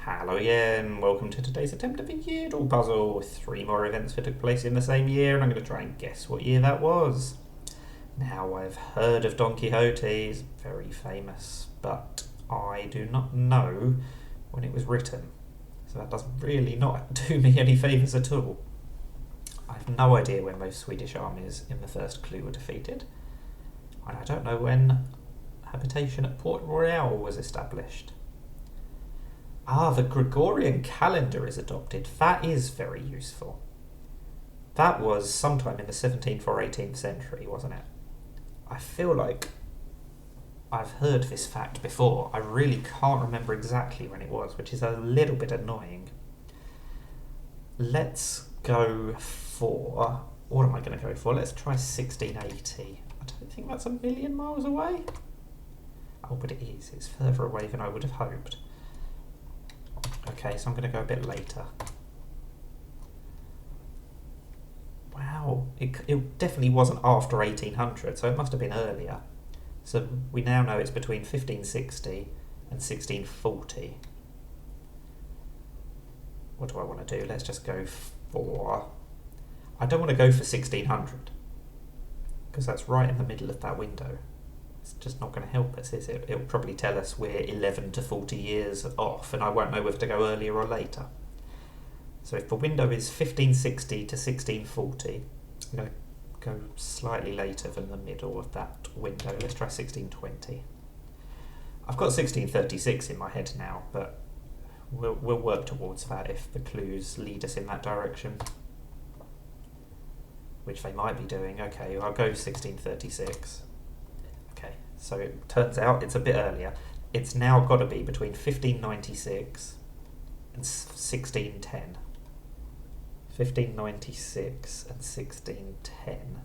Hello again, welcome to today's attempt of a Yeardle puzzle with 3 more events that took place in the same year, and I'm going to try and guess what year that was. Now, I've heard of Don Quixote, he's very famous, but I do not know when it was written, so that doesn't really not do me any favours at all. I have no idea when most Swedish armies in the first clue were defeated, and I don't know when habitation at Port Royal was established. The Gregorian calendar is adopted. That is very useful. That was sometime in the 17th or 18th century, wasn't it? I feel like I've heard this fact before. I really can't remember exactly when it was, which is a little bit annoying. Let's go for... What am I going to go for? Let's try 1680. I don't think that's a million miles away. Oh, but it is. It's further away than I would have hoped. Okay, so I'm going to go a bit later. Wow, it definitely wasn't after 1800, so it must have been earlier. So we now know it's between 1560 and 1640. What do I want to do? Let's just go for... I don't want to go for 1600, because that's right in the middle of that window. It's just not going to help us, is it? It'll probably tell us we're 11 to 40 years off, and I won't know whether to go earlier or later. So if the window is 1560 to 1640, I'm going to go slightly later than the middle of that window. Let's try 1620. I've got 1636 in my head now, but we'll work towards that if the clues lead us in that direction, which they might be doing. Okay, I'll go 1636. So it turns out it's a bit earlier. It's now got to be between 1596 and 1610. 1596 and 1610.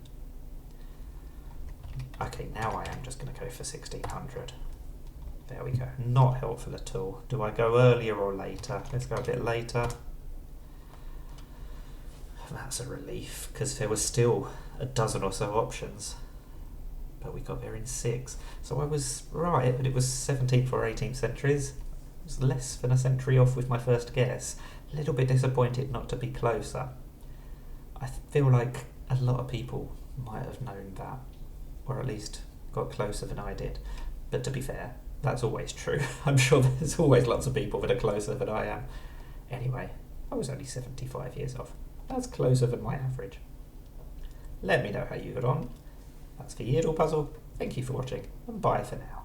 Okay, now I am just going to go for 1600. There we go. Not helpful at all. Do I go earlier or later? Let's go a bit later. That's a relief, because there were still a dozen or so options. But we got there in 6. So I was right, but it was 17th or 18th centuries. It was less than a century off with my first guess. A little bit disappointed not to be closer. I feel like a lot of people might have known that, or at least got closer than I did. But to be fair, that's always true. I'm sure there's always lots of people that are closer than I am. Anyway, I was only 75 years off. That's closer than my average. Let me know how you got on. That's the Yeardle puzzle. Thank you for watching, and bye for now.